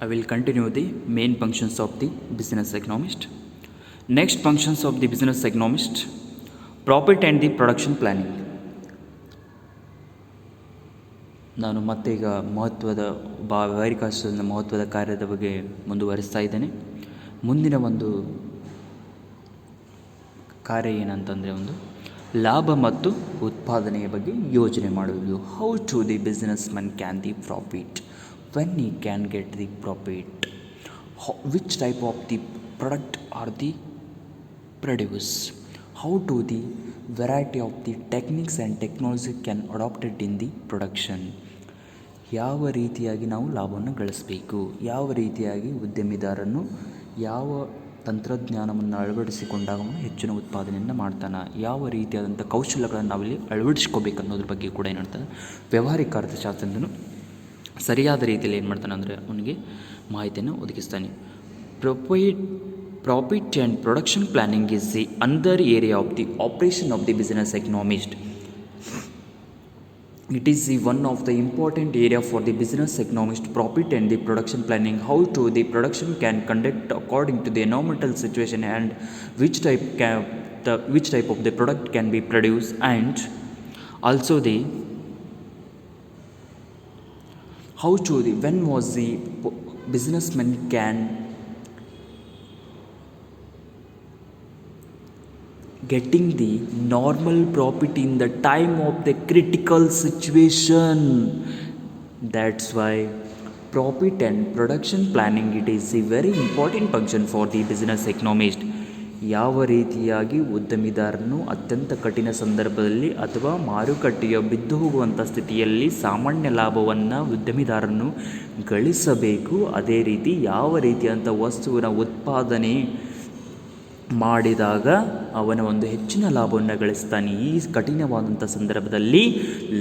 I will continue the main functions of the business economist. Next functions of the business economist: profit and the production planning. ನಾನು ಮತ್ತೆ ಈಗ ಮಹತ್ವದ ವ್ಯಾವಹಾರಿಕ ಶಾಸ್ತ್ರದ ಮಹತ್ವದ ಕಾರ್ಯದ ಬಗ್ಗೆ ಮುಂದುವರಿಸ್ತಾ ಇದ್ದೇನೆ. ಮುಂದಿನ ಒಂದು ಕಾರ್ಯ ಏನಂತಂದರೆ ಲಾಭ ಮತ್ತು ಉತ್ಪಾದನೆಯ ಬಗ್ಗೆ ಯೋಚನೆ ಮಾಡುವುದು. How to the business man can the profit, when he can get the profit, which type of the product are the produce, how to the variety of the techniques and technology can adopted in the production. ಯಾವ ರೀತಿಯಾಗಿ ನಾವು ಲಾಭವನ್ನು ಗಳಿಸಬೇಕು, ಯಾವ ರೀತಿಯಾಗಿ ಉದ್ಯಮಿದಾರನು ಯಾವ ತಂತ್ರಜ್ಞಾನವನ್ನು ಅಳವಡಿಸಿಕೊಂಡಾಗ ಹೆಚ್ಚಿನ ಉತ್ಪಾದನೆಯನ್ನು ಮಾಡ್ತಾನೆ, ಯಾವ ರೀತಿಯಾದಂಥ ಕೌಶಲ್ಯಗಳನ್ನು ನಾವಿಲ್ಲಿ ಅಳವಡಿಸ್ಕೋಬೇಕು ಅನ್ನೋದ್ರ ಬಗ್ಗೆ ಕೂಡ ಏನು ಮಾಡ್ತಾನೆ ವ್ಯಾವಹಾರಿಕ ಅರ್ಥಶಾಸ್ತ್ರಜ್ಞನು ಸರಿಯಾದ ರೀತಿಯಲ್ಲಿ ಏನು ಮಾಡ್ತಾನೆ ಅಂದರೆ ಅವನಿಗೆ ಮಾಹಿತಿಯನ್ನು ಒದಗಿಸ್ತಾನೆ. Profit and production planning is the another area of the operation of the business economist. It is one of the important area for the business economist. Profit and the production planning, how to the production can conduct according to the environmental situation and which type of the product can be produced, and also the how to the when was the businessman can getting the normal profit in the time of the critical situation. That's why profit and production planning, it is a very important function for the business economist. ಯಾವ ರೀತಿಯಾಗಿ ಉದ್ಯಮಿದಾರನು ಅತ್ಯಂತ ಕಠಿಣ ಸಂದರ್ಭದಲ್ಲಿ ಅಥವಾ ಮಾರುಕಟ್ಟೆಯ ಬಿದ್ದು ಹೋಗುವಂಥ ಸ್ಥಿತಿಯಲ್ಲಿ ಸಾಮಾನ್ಯ ಲಾಭವನ್ನು ಉದ್ಯಮಿದಾರನು ಗಳಿಸಬೇಕು, ಅದೇ ರೀತಿ ಯಾವ ರೀತಿಯಂಥ ವಸ್ತುವಿನ ಉತ್ಪಾದನೆ ಮಾಡಿದಾಗ ಅವನ ಹೆಚ್ಚಿನ ಲಾಭವನ್ನು ಗಳಿಸ್ತಾನೆ. ಈ ಕಠಿಣವಾದಂಥ ಸಂದರ್ಭದಲ್ಲಿ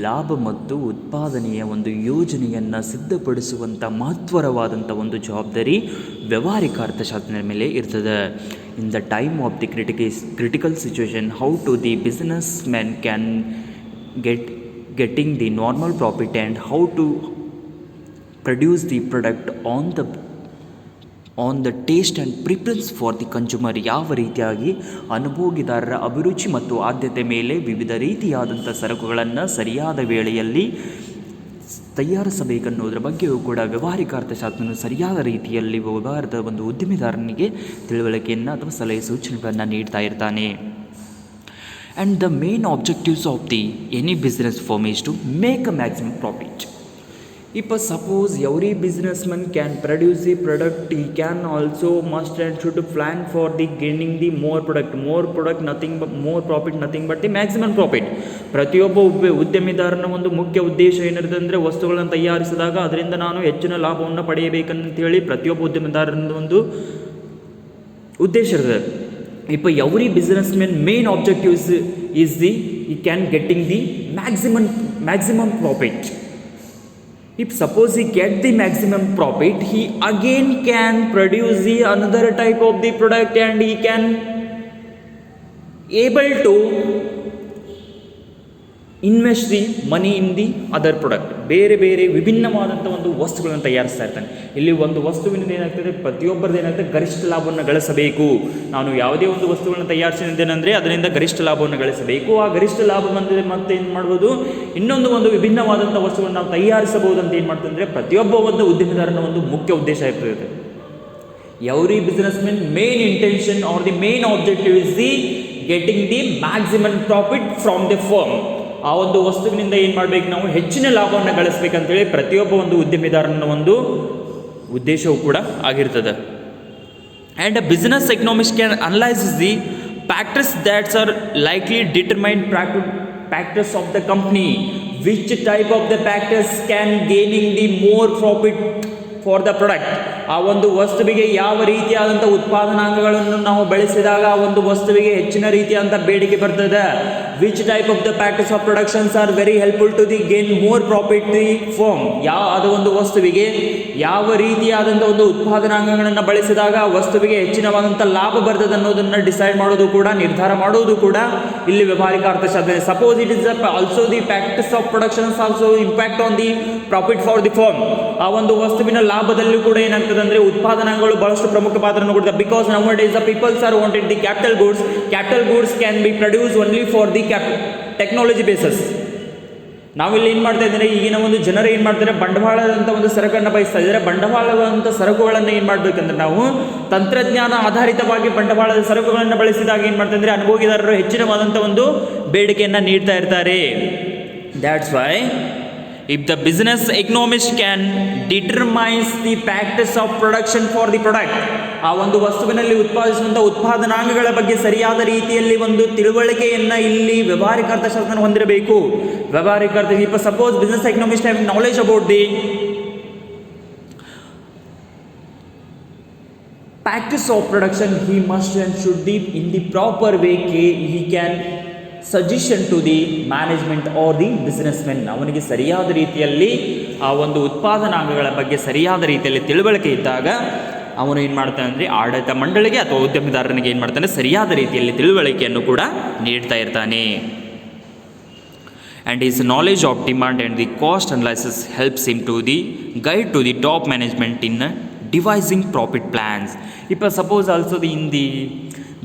ಲಾಭ ಮತ್ತು ಉತ್ಪಾದನೆಯ ಯೋಜನೆಯನ್ನು ಸಿದ್ಧಪಡಿಸುವಂಥ ಮಹತ್ವರವಾದಂಥ ಜವಾಬ್ದಾರಿ ವ್ಯಾವಹಾರಿಕ ಅರ್ಥಶಾಸ್ತ್ರದ ಮೇಲೆ ಇರ್ತದೆ. In the time of the critical situation, how to the business man can getting the normal profit and how to produce the product on the taste and preference for the consumer. ಯಾವ ರೀತಿಯಾಗಿ ಅನುಭೋಗಿದಾರರ ಅಭಿರುಚಿ ಮತ್ತು ಆದ್ಯತೆ ಮೇಲೆ ವಿವಿಧ ರೀತಿಯಾದಂಥ ಸರಕುಗಳನ್ನು ಸರಿಯಾದ ವೇಳೆಯಲ್ಲಿ ತಯಾರಿಸಬೇಕನ್ನೋದ್ರ ಬಗ್ಗೆಯೂ ಕೂಡ ವ್ಯಾವಹಾರಿಕ ಅರ್ಥಶಾಸ್ತ್ರನು ಸರಿಯಾದ ರೀತಿಯಲ್ಲಿ ವ್ಯವಹಾರದ ಉದ್ಯಮಿದಾರನಿಗೆ ತಿಳುವಳಿಕೆಯನ್ನು ಅಥವಾ ಸಲಹೆ ಸೂಚನೆಗಳನ್ನು ನೀಡ್ತಾ ಇರ್ತಾನೆ. And the main objectives of the any business firm is to make a maximum profit. If suppose every businessman can produce the product, he can also must and should plan for the gaining the more product, nothing but more profit, nothing but the maximum profit. ಪ್ರತಿಯೊಬ್ಬ ಉದ್ಯಮಿದಾರನ ಮುಖ್ಯ ಉದ್ದೇಶ ಏನಿರುತ್ತೆ ಅಂದರೆ ವಸ್ತುಗಳನ್ನು ತಯಾರಿಸಿದಾಗ ಅದರಿಂದ ನಾನು ಹೆಚ್ಚಿನ ಲಾಭವನ್ನು ಪಡೆಯಬೇಕಂತೇಳಿ ಪ್ರತಿಯೊಬ್ಬ ಉದ್ಯಮಿದಾರನ ಉದ್ದೇಶ ಇರ್ತದೆ. If every businessman main objective is he can getting the maximum profit. If suppose he get the maximum profit, he again can produce the another type of the product and he can able to invest the money in the other product. ಬೇರೆ ಬೇರೆ ವಿಭಿನ್ನವಾದಂಥ ವಸ್ತುಗಳನ್ನು ತಯಾರಿಸ್ತಾ ಇರ್ತಾನೆ. ಇಲ್ಲಿ ವಸ್ತುವಿನಿಂದ ಏನಾಗ್ತದೆ, ಪ್ರತಿಯೊಬ್ಬರದ್ದು ಏನಾಗ್ತದೆ, ಗರಿಷ್ಠ ಲಾಭವನ್ನು ಗಳಿಸಬೇಕು. ನಾನು ಯಾವುದೇ ವಸ್ತುಗಳನ್ನು ತಯಾರಿಸಿದ್ದೇನೆಂದರೆ ಅದರಿಂದ ಗರಿಷ್ಠ ಲಾಭವನ್ನು ಗಳಿಸಬೇಕು. ಆ ಗರಿಷ್ಠ ಲಾಭ ಬಂದರೆ ಮತ್ತೆ ಏನು ಮಾಡ್ಬೋದು, ಇನ್ನೊಂದು ವಿಭಿನ್ನವಾದಂಥ ವಸ್ತುವನ್ನು ನಾವು ತಯಾರಿಸಬಹುದು ಅಂತ ಏನು ಮಾಡ್ತದೆ ಅಂದರೆ ಪ್ರತಿಯೊಬ್ಬ ಉದ್ಯಮಿದಾರನ ಮುಖ್ಯ ಉದ್ದೇಶ ಇರ್ತದೆ. Every businessmen main intention are the main objective is the getting the maximum profit from the firm. ಆ ವಸ್ತುವಿನಿಂದ ಏನು ಮಾಡಬೇಕು, ನಾವು ಹೆಚ್ಚಿನ ಲಾಭವನ್ನು ಗಳಿಸಬೇಕಂತೇಳಿ ಪ್ರತಿಯೊಬ್ಬ ಉದ್ಯಮಿದಾರನ ಉದ್ದೇಶವೂ ಕೂಡ ಆಗಿರ್ತದೆ. And a business economist can analyse the factors that's are likely determine factors of the company. Which type of the factors can gaining the more profit for the product. ಆ ವಸ್ತುವಿಗೆ ಯಾವ ರೀತಿಯಾದಂಥ ಉತ್ಪಾದನಾಂಗಗಳನ್ನು ನಾವು ಬೆಳೆಸಿದಾಗ ಆ ವಸ್ತುವಿಗೆ ಹೆಚ್ಚಿನ ರೀತಿಯಾದಂಥ ಬೇಡಿಕೆ ಬರ್ತದೆ. Which type of the factors of productions are very helpful to the gain more profit the firm. ವಸ್ತುವಿಗೆ ಯಾವ ರೀತಿಯಾದಂಥ ಉತ್ಪಾದನಾಂಗಗಳನ್ನು ಬಳಸಿದಾಗ ಆ ವಸ್ತುವಿಗೆ ಹೆಚ್ಚಿನವಾದಂಥ ಲಾಭ ಬರ್ತದೆ ಅನ್ನೋದನ್ನು ಡಿಸೈಡ್ ಮಾಡೋದು ಕೂಡ, ನಿರ್ಧಾರ ಮಾಡೋದು ಕೂಡ ಇಲ್ಲಿ ವ್ಯಾವಹಾರಿಕ ಅರ್ಥಶಾಸ್ತ್ರ. Suppose it is also the factors of productions also impact on the profit for the firm. ಆ ಒಂದು ವಸ್ತುವಿನ ಲಾಭದಲ್ಲೂ ಕೂಡ ಏನಾಗ್ತದೆ ಅಂದರೆ ಉತ್ಪಾದನಾಂಗಗಳು ಬಹಳಷ್ಟು ಪ್ರಮುಖ ಪಾತ್ರವನ್ನು ಕೊಡ್ತವೆ. Because now days the peoples are wanted the capital goods can be produce only for the technology basis. ನಾವಿಲ್ಲಿ ಏನು ಮಾಡ್ತಾ ಇದ್ದೇನೆ, ಈಗಿನ ಒಂದು ಜನರು ಏನು ಮಾಡ್ತಾರೆ, ಬಂಡವಾಳದಂಥ ಒಂದು ಸರಕನ್ನು ಬಯಸ್ತಾ ಇದ್ದಾರೆ. ಬಂಡವಾಳದಂಥ ಸರಕುಗಳನ್ನು ಏನು ಮಾಡಬೇಕಂದ್ರೆ ನಾವು ತಂತ್ರಜ್ಞಾನ ಆಧಾರಿತವಾಗಿ ಬಂಡವಾಳದ ಸರಕುಗಳನ್ನು ಬಳಸಿದಾಗ ಏನು ಮಾಡ್ತಾ ಇದ್ದಾರೆ, ಅನುಭೋಗಿದಾರರು ಹೆಚ್ಚಿನವಾದಂಥ ಒಂದು ಬೇಡಿಕೆಯನ್ನು ನೀಡ್ತಾ ಇರ್ತಾರೆ. That's why if the business economist can determines the practice of production for the product, ಆ ಒಂದು ವಸ್ತುವಿನಲ್ಲಿ ಉತ್ಪಾದಿಸುವಂಥ ಉತ್ಪಾದನಾಂಗಗಳ ಬಗ್ಗೆ ಸರಿಯಾದ ರೀತಿಯಲ್ಲಿ ಒಂದು ತಿಳುವಳಿಕೆಯನ್ನು ಇಲ್ಲಿ ವ್ಯವಹಾರಿಕ ಅರ್ಥಶಾಸ್ತ್ರ ಹೊಂದಿರಬೇಕು. ವ್ಯವಹಾರಿಕ ಅರ್ಥ, if suppose business economist have knowledge about the practice of production, he must and should be in the proper way he can suggestion to the management are the businessmen. ಅವನಿಗೆ ಸರಿಯಾದ ರೀತಿಯಲ್ಲಿ ಆ ಒಂದು ಉತ್ಪಾದನಾಂಗಗಳ ಬಗ್ಗೆ ಸರಿಯಾದ ರೀತಿಯಲ್ಲಿ ತಿಳುವಳಿಕೆ ಇದ್ದಾಗ ಅವನು ಏನು ಮಾಡ್ತಾನೆ ಅಂದರೆ ಆಡಳಿತ ಮಂಡಳಿಗೆ ಅಥವಾ ಉದ್ಯಮಿದಾರನಿಗೆ ಏನು ಮಾಡ್ತಾನೆ, ಸರಿಯಾದ ರೀತಿಯಲ್ಲಿ ತಿಳುವಳಿಕೆಯನ್ನು ಕೂಡ ನೀಡ್ತಾ ಇರ್ತಾನೆ. And is knowledge of demand and the cost analysis helps him to the guide to the top management in devising profit plans. ಇಪ್ಪ suppose also in the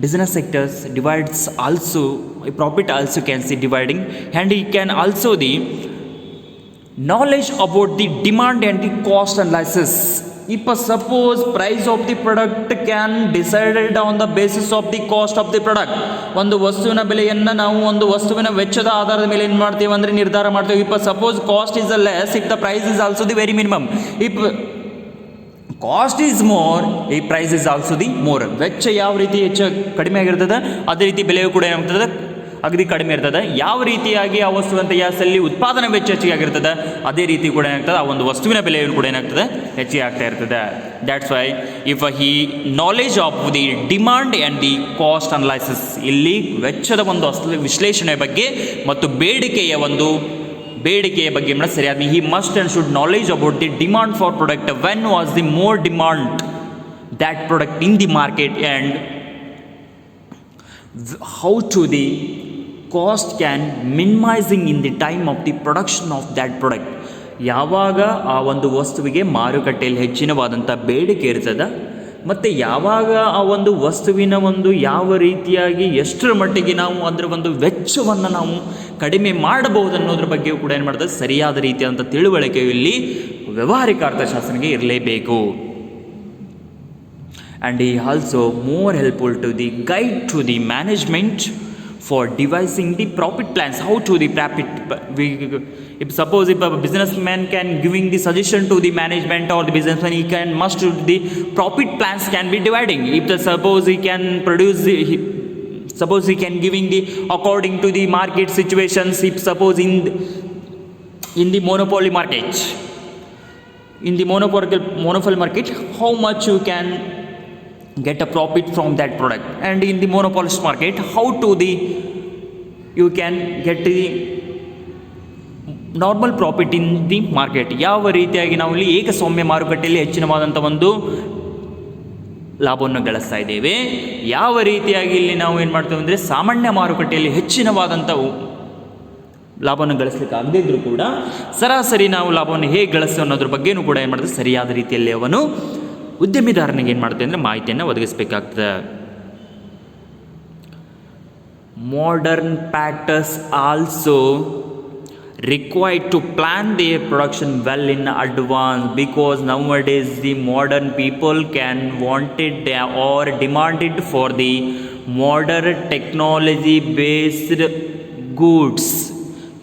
business sectors divides also, profit also can see dividing, and he can also the knowledge about the demand and the cost analysis. If suppose price of the product can decided on the basis of the cost of the product, ಒಂದು ವಸ್ತುವಿನ ಬೆಲೆಯನ್ನು ನಾವು ಒಂದು ವಸ್ತುವಿನ ವೆಚ್ಚದ ಆಧಾರದ ಮೇಲೆ ಏನು ಮಾಡ್ತೀವಿ ಅಂದರೆ ನಿರ್ಧಾರ ಮಾಡ್ತೀವಿ. ಇಪ್ಪ suppose cost is a less if the price is also the very minimum. If cost is more, ಈ price is also the more. ವೆಚ್ಚ ಯಾವ ರೀತಿ ಕಡಿಮೆ ಆಗಿರ್ತದೆ, ಅದೇ ರೀತಿ ಬೆಲೆಯೂ ಕೂಡ ಏನಾಗ್ತದೆ, ಅಗದಿ ಕಡಿಮೆ ಇರ್ತದೆ. ಯಾವ ರೀತಿಯಾಗಿ ಆ ವಸ್ತುವಂತ ಯಾಸಲ್ಲಿ ಉತ್ಪಾದನಾ ವೆಚ್ಚ ಹೆಚ್ಚಿಗೆ ಆಗಿರ್ತದೆ, ಅದೇ ರೀತಿ ಕೂಡ ಏನಾಗ್ತದೆ, ಆ ಒಂದು ವಸ್ತುವಿನ ಬೆಲೆಯೂ ಕೂಡ ಏನಾಗ್ತದೆ, ಹೆಚ್ಚಿಗೆ ಆಗ್ತಾ ಇರ್ತದೆ. That's why if he knowledge of the demand and the cost analysis, ಇಲ್ಲಿ ವೆಚ್ಚದ ಒಂದು ವಿಶ್ಲೇಷಣೆ ಬಗ್ಗೆ ಮತ್ತು ಬೇಡಿಕೆಯ ಬಗ್ಗೆ ಸರಿಯಾದ he must and should knowledge about the demand for product, when was the more demand that product in the market and how to the cost can minimising in the time of the production of that product. ಯಾವಾಗ ಆ ಒಂದು ವಸ್ತುವಿಗೆ ಮಾರುಕಟ್ಟೆಯಲ್ಲಿ ಹೆಚ್ಚಿನವಾದಂಥ ಬೇಡಿಕೆ ಇರ್ತದೆ ಮತ್ತು ಯಾವಾಗ ಆ ಒಂದು ವಸ್ತುವಿನ ಒಂದು ಯಾವ ರೀತಿಯಾಗಿ ಎಷ್ಟರ ಮಟ್ಟಿಗೆ ನಾವು ಅದರ ಒಂದು ವೆಚ್ಚವನ್ನು ನಾವು ಕಡಿಮೆ ಮಾಡಬಹುದು ಅನ್ನೋದ್ರ ಬಗ್ಗೆಯೂ ಕೂಡ ಏನು ಮಾಡ್ತದೆ, ಸರಿಯಾದ ರೀತಿಯಾದಂಥ ತಿಳುವಳಿಕೆಯು ಇಲ್ಲಿ ವ್ಯವಹಾರಿಕ ಅರ್ಥಶಾಸ್ತ್ರಕ್ಕೆ ಇರಲೇಬೇಕು. ಆ್ಯಂಡ್ ಈ also more helpful to the guide to the management for devising the profit plans, how to the profit. If suppose if a businessman can giving the suggestion to the management or the businessman, he can must the profit plans can be dividing. If the suppose he can produce suppose he can giving the according to the market situations. If suppose in the monopoly market, in the monopoly market, how much you can get a profit from that product, and in the monopolist market how to the you can get the normal profit in the market. ಯಾವ ರೀತಿಯಾಗಿ ನಾವು ಇಲ್ಲಿ ಏಕಸ್ವಾಮ್ಯ ಮಾರುಕಟ್ಟೆಯಲ್ಲಿ ಹೆಚ್ಚಿನವಾದಂಥ ಒಂದು ಲಾಭವನ್ನು ಗಳಿಸ್ತಾ ಇದ್ದೇವೆ, ಯಾವ ರೀತಿಯಾಗಿ ಇಲ್ಲಿ ನಾವು ಏನು ಮಾಡ್ತೇವೆ ಅಂದರೆ ಸಾಮಾನ್ಯ ಮಾರುಕಟ್ಟೆಯಲ್ಲಿ ಹೆಚ್ಚಿನವಾದಂಥ ಲಾಭವನ್ನು ಗಳಿಸ್ಲಿಕ್ಕೆ ಆಗದೇ ಇದ್ದರೂ ಕೂಡ ಸರಾಸರಿ ನಾವು ಲಾಭವನ್ನು ಹೇಗೆ ಗಳಿಸ್ತೇವೆ ಅನ್ನೋದ್ರ ಬಗ್ಗೆಯೂ ಕೂಡ ಏನು ಮಾಡ್ತೇವೆ, ಸರಿಯಾದ ರೀತಿಯಲ್ಲಿ ಅವನು ಉದ್ಯಮಿದಾರನಿಗೆ ಏನು ಮಾಡ್ತೇವೆ ಅಂದರೆ ಮಾಹಿತಿಯನ್ನು ಒದಗಿಸಬೇಕಾಗ್ತದೆ. Modern factors also required to plan their production well in advance, because nowadays the modern people can wanted or demanded for the modern technology based goods.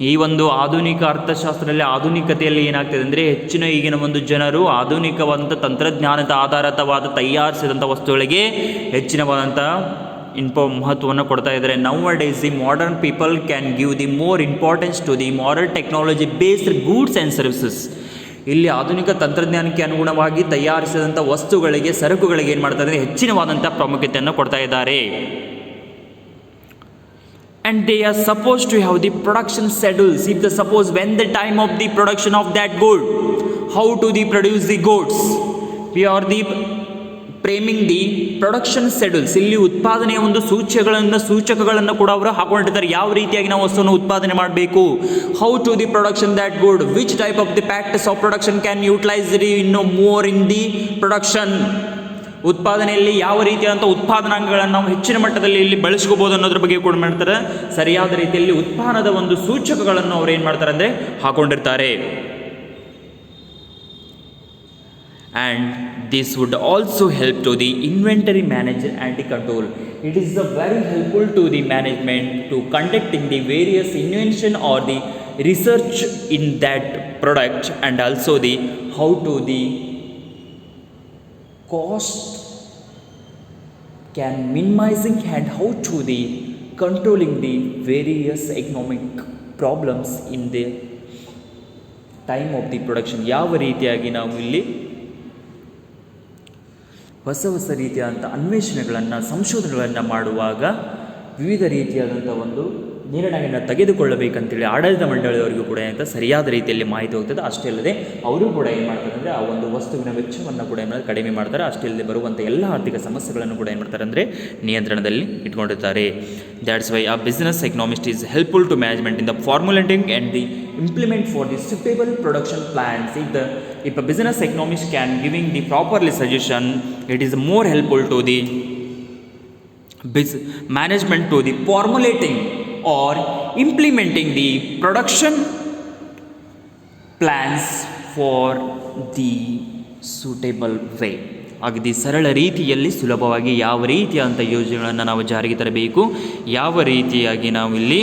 ಈ ಒಂದು ಆಧುನಿಕ ಅರ್ಥಶಾಸ್ತ್ರದಲ್ಲಿ ಆಧುನಿಕತೆಯಲ್ಲಿ ಏನಾಗ್ತದೆ ಅಂದರೆ ಹೆಚ್ಚಿನ ಈಗಿನ ಒಂದು ಜನರು ಆಧುನಿಕವಾದಂಥ ತಂತ್ರಜ್ಞಾನದ ಆಧಾರಿತವಾದ ತಯಾರಿಸಿದಂಥ ವಸ್ತುಗಳಿಗೆ ಹೆಚ್ಚಿನವಾದಂಥ ಮಹತ್ವವನ್ನು ಕೊಡ್ತಾ ಇದ್ದಾರೆ. Nowadays the modern people can give the more importance to the modern technology based goods and services. ಇಲ್ಲಿ ಆಧುನಿಕ ತಂತ್ರಜ್ಞಾನಕ್ಕೆ ಅನುಗುಣವಾಗಿ ತಯಾರಿಸಿದಂಥ ವಸ್ತುಗಳಿಗೆ, ಸರಕುಗಳಿಗೆ ಏನು ಮಾಡ್ತಾ ಇದ್ದಾರೆ, ಹೆಚ್ಚಿನವಾದಂಥ ಪ್ರಾಮುಖ್ಯತೆಯನ್ನು ಕೊಡ್ತಾ ಇದ್ದಾರೆ. And they are supposed to have the production schedules. If the suppose when the time of the production of that good, how to the produce the goods, we are the framing the production schedules, ಇಲ್ಲಿ ಉತ್ಪಾದನೆಯ ಒಂದು ಸೂಚಕಗಳನ್ನು ಕೂಡ ಅವರು ಹಾಕೊಂಡಿರ್ತಾರೆ. ಯಾವ ರೀತಿಯಾಗಿ ನಾವು ವಸ್ತುವನ್ನು ಉತ್ಪಾದನೆ ಮಾಡಬೇಕು, how to the production that good, which type of the practice of production can utilise ಇನ್ನು ಮೋರ್ ಇನ್ ದಿ ಪ್ರೊಡಕ್ಷನ್, ಉತ್ಪಾದನೆಯಲ್ಲಿ ಯಾವ ರೀತಿಯಾದಂಥ ಉತ್ಪಾದನಾಂಗಗಳನ್ನು ನಾವು ಹೆಚ್ಚಿನ ಮಟ್ಟದಲ್ಲಿ ಇಲ್ಲಿ ಬಳಸ್ಕೋಬಹುದು ಅನ್ನೋದ್ರ ಬಗ್ಗೆ ಕೂಡ ಮಾಡ್ತಾರೆ. ಸರಿಯಾದ ರೀತಿಯಲ್ಲಿ ಉತ್ಪಾದನದ ಒಂದು ಸೂಚಕಗಳನ್ನು ಅವ್ರು ಏನು ಮಾಡ್ತಾರೆ ಅಂದರೆ ಹಾಕೊಂಡಿರ್ತಾರೆ. And this would also help to the inventory manager and the control. It is very helpful to the management to conducting the various invention or the research in that product, and also the how to the cost can minimizing and how to the controlling the various economic problems in the time of the production. ಯಾವ ರೀತಿಯಾಗಿ ನಾವು ಇಲ್ಲಿ ಹೊಸ ರೀತಿಯಾದಂಥ ಅನ್ವೇಷಣೆಗಳನ್ನು ಸಂಶೋಧನೆಗಳನ್ನು ಮಾಡುವಾಗ ವಿವಿಧ ರೀತಿಯಾದಂಥ ಒಂದು ನಿರ್ಣಯವನ್ನು ತೆಗೆದುಕೊಳ್ಳಬೇಕಂತೇಳಿ ಆಡಳಿತ ಮಂಡಳಿಯವರಿಗೂ ಕೂಡ ಅಂತ ಸರಿಯಾದ ರೀತಿಯಲ್ಲಿ ಮಾಹಿತಿ ಹೋಗ್ತದೆ. ಅಷ್ಟೇ ಅಲ್ಲದೆ ಅವರು ಕೂಡ ಏನು ಮಾಡ್ತಾರೆ ಅಂದರೆ ಆ ಒಂದು ವಸ್ತುವಿನ ವೆಚ್ಚವನ್ನು ಕೂಡ ಏನು ಕಡಿಮೆ ಮಾಡ್ತಾರೆ. ಅಷ್ಟೇ ಅಲ್ಲದೆ ಬರುವಂಥ ಎಲ್ಲ ಆರ್ಥಿಕ ಸಮಸ್ಯೆಗಳನ್ನು ಕೂಡ ಏನು ಮಾಡ್ತಾರೆ ಅಂದರೆ ನಿಯಂತ್ರಣದಲ್ಲಿ ಇಟ್ಕೊಂಡಿರ್ತಾರೆ. That's why a business economist is helpful to management in the formulating and the implement for the suitable production plans. If a business economist can giving the properly suggestion, it is more helpful to the management to the formulating or implementing the production plans for the suitable way. ಅಗದಿ ಸರಳ ರೀತಿಯಲ್ಲಿ ಸುಲಭವಾಗಿ ಯಾವ ರೀತಿಯಾದಂಥ ಯೋಜನೆಗಳನ್ನು ನಾವು ಜಾರಿಗೆ ತರಬೇಕು, ಯಾವ ರೀತಿಯಾಗಿ ನಾವು ಇಲ್ಲಿ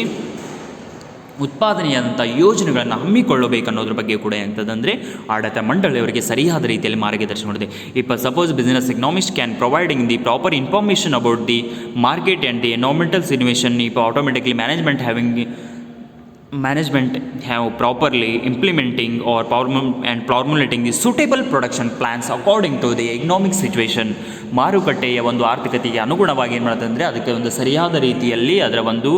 ಉತ್ಪಾದನೆಯಾದಂಥ ಯೋಜನೆಗಳನ್ನು ಹಮ್ಮಿಕೊಳ್ಳಬೇಕನ್ನೋದ್ರ ಬಗ್ಗೆ ಕೂಡ ಎಂಥದ್ದಂದರೆ ಆಡಳಿತ ಮಂಡಳಿಯವರಿಗೆ ಸರಿಯಾದ ರೀತಿಯಲ್ಲಿ ಮಾರ್ಗದರ್ಶನ ಮಾಡಿದೆ. If suppose business economist can providing the proper information about the market and the environmental situation, if automatically management have properly implementing or formulating the suitable production plans according to the economic situation. ಮಾರುಕಟ್ಟೆಯ ಒಂದು ಆರ್ಥಿಕತೆಗೆ ಅನುಗುಣವಾಗಿ ಏನು ಮಾಡುತ್ತೆ ಅಂದರೆ ಅದಕ್ಕೆ ಒಂದು ಸರಿಯಾದ ರೀತಿಯಲ್ಲಿ ಅದರ ಒಂದು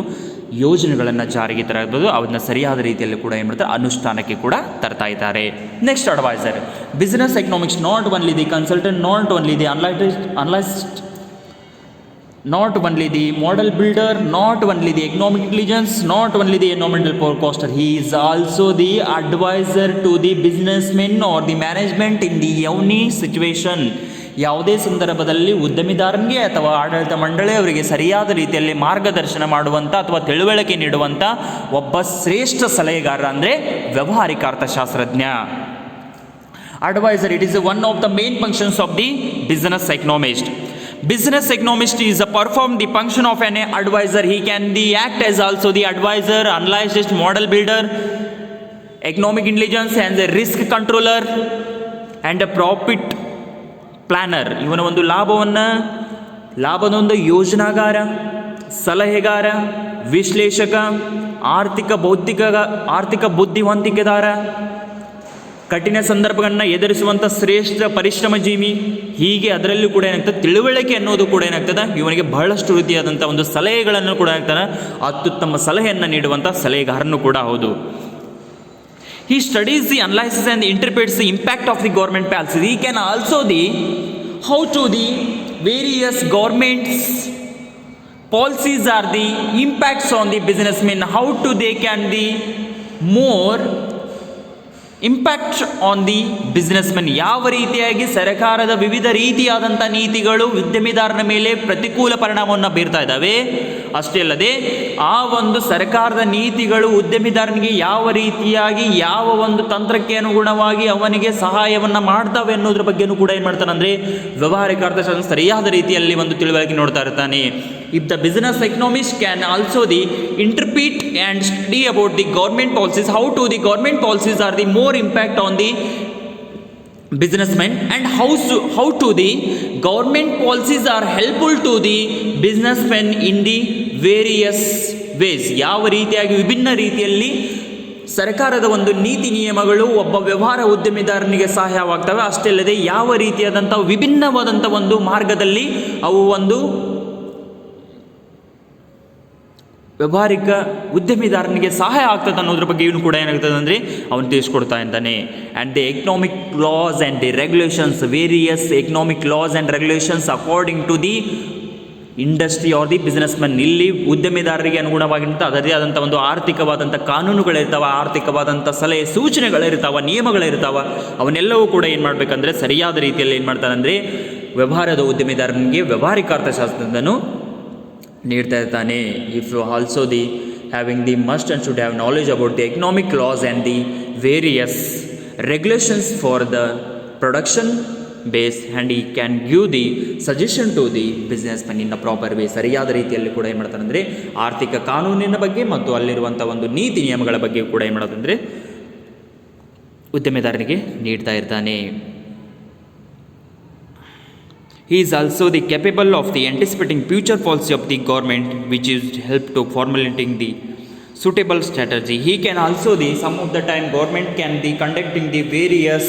ಯೋಜನೆಗಳನ್ನು ಜಾರಿಗೆ ತರಬಹುದು, ಅದನ್ನು ಸರಿಯಾದ ರೀತಿಯಲ್ಲಿ ಕೂಡ ಏನು ಮಾಡ್ತಾರೆ ಅನುಷ್ಠಾನಕ್ಕೆ ಕೂಡ ತರ್ತಾ ಇದ್ದಾರೆ. Next adviser, business economics not only the consultant, not only the analyst, not only the model builder, not only the economic intelligence, not only the environmental forecaster, he is also the advisor to the businessmen or the management in the any situation. ಯಾವುದೇ ಸಂದರ್ಭದಲ್ಲಿ ಉದ್ಯಮಿದಾರನಿಗೆ ಅಥವಾ ಆಡಳಿತ ಮಂಡಳಿಯವರಿಗೆ ಸರಿಯಾದ ರೀತಿಯಲ್ಲಿ ಮಾರ್ಗದರ್ಶನ ಮಾಡುವಂಥ ಅಥವಾ ತಿಳುವಳಿಕೆ ನೀಡುವಂಥ ಒಬ್ಬ ಶ್ರೇಷ್ಠ ಸಲಹೆಗಾರ ಅಂದರೆ ವ್ಯಾವಹಾರಿಕ ಅರ್ಥಶಾಸ್ತ್ರಜ್ಞ. Advisor, it is one of the main functions of the business economist. Business economist is a perform the function of an advisor. He can act as also the advisor, analyst, model builder, economic intelligence and the risk controller and a profit planner. ಇವನ ಒಂದು ಲಾಭದ ಒಂದು ಯೋಜನಾಗಾರ, ಸಲಹೆಗಾರ, ವಿಶ್ಲೇಷಕ, ಆರ್ಥಿಕ ಬುದ್ಧಿವಂತಿಕೆದಾರ, ಕಠಿಣ ಸಂದರ್ಭಗಳನ್ನ ಎದುರಿಸುವಂಥ ಶ್ರೇಷ್ಠ ಪರಿಶ್ರಮ ಜೀವಿ. ಹೀಗೆ ಅದರಲ್ಲೂ ಕೂಡ ಏನಾಗ್ತದೆ ತಿಳುವಳಿಕೆ ಅನ್ನೋದು ಕೂಡ ಏನಾಗ್ತದೆ ಇವನಿಗೆ ಬಹಳಷ್ಟು ರೀತಿಯಾದಂಥ ಒಂದು ಸಲಹೆಗಳನ್ನು ಕೂಡ ಆಗ್ತಾನೆ, ಅತ್ಯುತ್ತಮ ಸಲಹೆಯನ್ನು ನೀಡುವಂಥ ಸಲಹೆಗಾರನು ಕೂಡ ಹೌದು. He studies the analysis and interprets the impact of the government policies. He can also how to the various governments policies are the impacts on the businessmen, how to they can the more impact on the businessmen. ಯಾವ ರೀತಿಯಾಗಿ ಸರ್ಕಾರದ ವಿವಿಧ ರೀತಿಯಾದಂಥ ನೀತಿಗಳು ಉದ್ಯಮಿದಾರನ ಮೇಲೆ ಪ್ರತಿಕೂಲ ಪರಿಣಾಮವನ್ನು ಬೀರ್ತಾ ಇದ್ದಾವೆ, ಅಷ್ಟೇ ಅಲ್ಲದೆ ಆ ಒಂದು ಸರ್ಕಾರದ ನೀತಿಗಳು ಉದ್ಯಮಿದಾರನಿಗೆ ಯಾವ ರೀತಿಯಾಗಿ ಯಾವ ಒಂದು ತಂತ್ರಕ್ಕೆ ಅನುಗುಣವಾಗಿ ಅವನಿಗೆ ಸಹಾಯವನ್ನು ಮಾಡ್ತವೆ ಅನ್ನೋದ್ರ ಬಗ್ಗೆನೂ ಕೂಡ ಏನು ಮಾಡ್ತಾನೆ ಅಂದರೆ ವ್ಯಾವಹಾರಿಕ ಅರ್ಥಶಾಸ್ತ್ರ ಸರಿಯಾದ ರೀತಿಯಲ್ಲಿ ಒಂದು ತಿಳುವಳಿಕೆ ನೋಡ್ತಾ ಇರ್ತಾನೆ. If the business economist can also interpret and study about the government policies, how to the government policies are the more impact on the businessmen and how to the government policies are helpful to the businessmen in the various ways. ಯಾವ ರೀತಿಯಾಗಿ ವಿಭಿನ್ನ ರೀತಿಯಲ್ಲಿ ಸರ್ಕಾರದ ಒಂದು ನೀತಿ ನಿಯಮಗಳು ಒಬ್ಬ ವ್ಯವಹಾರ ಉದ್ಯಮಿದಾರನಿಗೆ ಸಹಾಯವಾಗ್ತವೆ, ಅಷ್ಟೇ ಅಲ್ಲದೆ ಯಾವ ರೀತಿಯಾದಂಥ ವಿಭಿನ್ನವಾದಂಥ ಒಂದು ಮಾರ್ಗದಲ್ಲಿ ಅವು ಒಂದು ವ್ಯಾವಹಾರಿಕ ಉದ್ಯಮಿದಾರನಿಗೆ ಸಹಾಯ ಆಗ್ತದೆ ಅನ್ನೋದ್ರ ಬಗ್ಗೆ ಇವನು ಕೂಡ ಏನಾಗ್ತದೆ ಅಂದರೆ ಅವನು ತಿಳಿಸ್ಕೊಡ್ತಾ ಇದ್ದಾನೆ. And the economic laws and the regulations, various economic laws and regulations according to the industry or the business man. ಇಲ್ಲಿ ಉದ್ಯಮಿದಾರರಿಗೆ ಅನುಗುಣವಾಗಿಂತ ಅದರದೇ ಆದಂಥ ಒಂದು ಆರ್ಥಿಕವಾದಂಥ ಕಾನೂನುಗಳಿರ್ತಾವೆ, ಆರ್ಥಿಕವಾದಂಥ ಸಲಹೆ ಸೂಚನೆಗಳಿರ್ತಾವೆ, ನಿಯಮಗಳಿರ್ತಾವೆ. ಅವನ್ನೆಲ್ಲವೂ ಕೂಡ ಏನು ಮಾಡಬೇಕಂದ್ರೆ ಸರಿಯಾದ ರೀತಿಯಲ್ಲಿ ಏನು ಮಾಡ್ತಾನೆ ಅಂದರೆ ವ್ಯವಹಾರದ ಉದ್ಯಮಿದಾರನಿಗೆ ವ್ಯಾವಹಾರಿಕ ಅರ್ಥಶಾಸ್ತ್ರದನ್ನು ನೀಡ್ತಾ ಇರ್ತಾನೆ. If also the having the must and should have knowledge about the economic laws and the various regulations for the production base and he can give the suggestion to the business man in a proper way. ಸರಿಯಾದ ರೀತಿಯಲ್ಲಿ ಕೂಡ ಏನು ಮಾಡ್ತಾನೆ ಅಂದರೆ ಆರ್ಥಿಕ ಕಾನೂನಿನ ಬಗ್ಗೆ ಮತ್ತು ಅಲ್ಲಿರುವಂಥ ಒಂದು ನೀತಿ ನಿಯಮಗಳ ಬಗ್ಗೆ ಕೂಡ ಏನು ಮಾಡೋದಂದರೆ ಉದ್ಯಮಿದಾರನಿಗೆ ನೀಡ್ತಾ ಇರ್ತಾನೆ. He is also the capable of the anticipating future policy of the government, which is help to formulating the suitable strategy. He can also some of the time government can be conducting the various